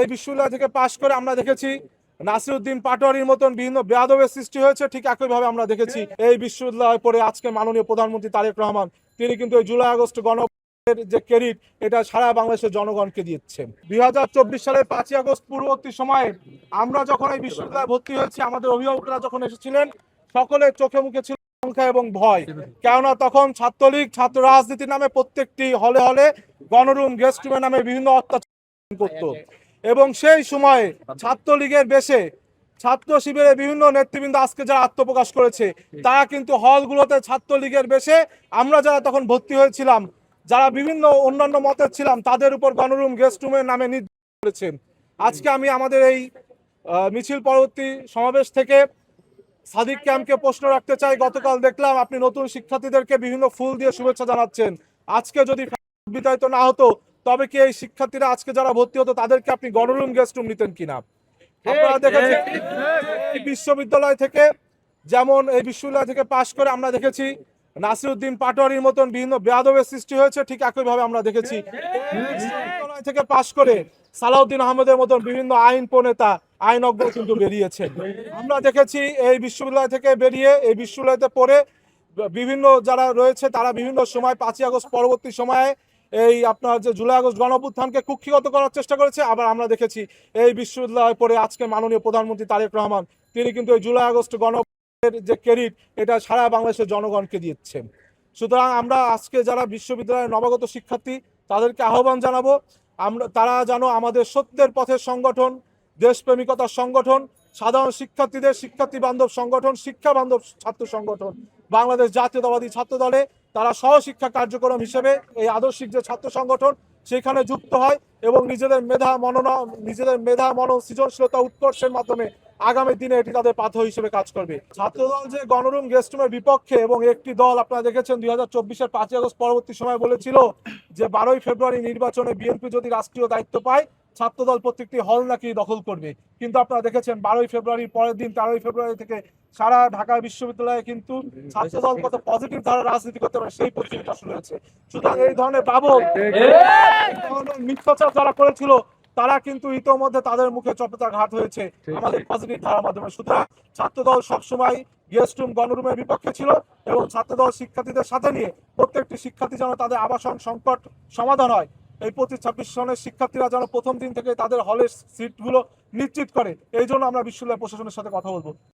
এই বিশ্ববিদ্যালয় থেকে পাশ করে আমরা দেখেছি নাসিরউদ্দিন পাটোয়ারির মতন বিভিন্ন বেয়াদবের সৃষ্টি হয়েছে, ঠিক একইভাবে আমরা দেখেছি এই বিশ্ববিদ্যালয় পড়ে আজকে মাননীয় প্রধানমন্ত্রী তারেক রহমান তিনি কিন্তু এই জুলাই আগস্ট যে ক্রেডিট এটা সারা বাংলাদেশের জনগণকে দিচ্ছেন। 2024 সালের 5ই আগস্ট পূর্ববর্তী সময়ে আমরা যখন এই বিশ্ববিদ্যালয়ে ভর্তি হয়েছি, আমাদের অভিভাবকরা যখন এসেছিলেন সকলের চোখে মুখে ছিল সংখ্যা এবং ভয়। কেননা তখন ছাত্রলীগ ছাত্র রাজনীতির নামে প্রত্যেকটি হলে হলে গণরুম গেস্ট রুমের নামে বিভিন্ন অত্যাচার করত এবং সেই সময়ে ছাত্রলীগের বেশে ছাত্র শিবিরের বিভিন্ন নেতৃবৃন্দ আজকে যারা আত্মপ্রকাশ করেছে তারা কিন্তু হলগুলোতে ছাত্রলীগের বেশে আমরা যারা তখন ভর্তি হয়েছিলাম, যারা বিভিন্ন অন্যান্য মতের ছিলাম তাদের উপর গণরুম গেস্ট রুমের নামে নির্যাতন করেছেন। আজকে আমি আমাদের এই মিছিল পরবর্তী সমাবেশ থেকে সাদিক ক্যাম্পকে প্রশ্ন রাখতে চাই। গতকাল দেখলাম আপনি নতুন শিক্ষার্থীদেরকে বিভিন্ন ফুল দিয়ে শুভেচ্ছা জানাচ্ছেন। আজকে যদি বিতাড়িত না হতো তবে কি এই শিক্ষার্থীরা আজকে যারা ভর্তি হতো তাদেরকে আপনি গণরুম গেস্ট রুম নিতেন কিনা? আপনারা দেখেছেন এই বিশ্ববিদ্যালয় থেকে যেমন এই বিশ্ববিদ্যালয় থেকে পাশ করে আমরা দেখেছি নাসিরউদ্দিন পাটোয়ারির মতন বিভিন্ন বেয়াদবের সৃষ্টি হয়েছে, ঠিক একইভাবে আমরা দেখেছি বিশ্ববিদ্যালয় থেকে পাশ করে সালাউদ্দিন আহমেদের মতন বিভিন্ন আইন প্রণেতা আইনজ্ঞ কিন্তু বেরিয়েছেন। আমরা দেখেছি এই বিশ্ববিদ্যালয় থেকে বেরিয়ে এই বিশ্ববিদ্যালয়তে পড়ে বিভিন্ন যারা রয়েছে তারা বিভিন্ন সময় 5ই আগস্ট পরবর্তী সময়ে এই আপনার যে জুলাই আগস্ট গণঅভ্যুত্থানকে কুক্ষিগত করার চেষ্টা করেছে। আবার আমরা দেখেছি এই বিশ্ববিদ্যালয় পড়ে আজকে মাননীয় প্রধানমন্ত্রী তারেক রহমান তিনি কিন্তু এই জুলাই আগস্ট যে ক্রেডিট এটা সারা বাংলাদেশের জনগণকে দিচ্ছেন। সুতরাং আমরা আজকে যারা বিশ্ববিদ্যালয়ের নবাগত শিক্ষার্থী তাদেরকে আহ্বান জানাবো তারা যেন আমাদের সত্যের পথের সংগঠন, দেশপ্রেমিকতার সংগঠন, সাধারণ শিক্ষার্থীদের শিক্ষার্থী বান্ধব সংগঠন, শিক্ষা বান্ধব ছাত্র সংগঠন বাংলাদেশ জাতীয়তাবাদী ছাত্র দলে তারা সহশিক্ষা কার্যক্রম হিসেবে এই আদর্শিক যে ছাত্র সংগঠন সেখানে যুক্ত হয় এবং নিজেদের মেধা মন সৃজনশীলতা উৎকর্ষের মাধ্যমে আগামী দিনে এটি তাদের পাথর হিসেবে কাজ করবে। ছাত্রদল যে গণরুম গেস্ট রুমের বিপক্ষে এবং একটি দল আপনারা দেখেছেন 2024-এর 5ই আগস্ট পরবর্তী সময় বলেছিল যে 12ই ফেব্রুয়ারি নির্বাচনে বিএনপি যদি রাষ্ট্রীয় দায়িত্ব পায় ছাত্রদল প্রত্যেকটি হল নাকি দখল করবে। কিন্তু আপনারা দেখেছেন 12ই ফেব্রুয়ারির পরের দিন 13ই ফেব্রুয়ারি থেকে সারা ঢাকা বিশ্ববিদ্যালয়ে কিন্তু ছাত্রদল কত পজিটিভ ধারা রাজনীতি করতে পারে সেই পরিস্থিতিটা শুরু হয়েছে। সুতরাং এই ধরনের মিথ্যাচার যারা করেছিল তারা কিন্তু ইতোমধ্যে তাদের মুখে চপেটাঘাত হয়েছে আমাদের পজিটিভ ধারার মাধ্যমে। সুতরাং ছাত্রদল সবসময় গেস্ট রুম গণরুমের বিপক্ষে ছিল এবং ছাত্রদল শিক্ষার্থীদের সাথে নিয়ে প্রত্যেকটি শিক্ষার্থী যেন তাদের আবাসন সংকট সমাধান হয়, এই 25-26 সনের শিক্ষার্থীরা যেন প্রথম দিন থেকে তাদের হলের সিটগুলো নিশ্চিত করে, এই জন্য আমরা বিশ্ববিদ্যালয় প্রশাসনের সাথে কথা বলবো।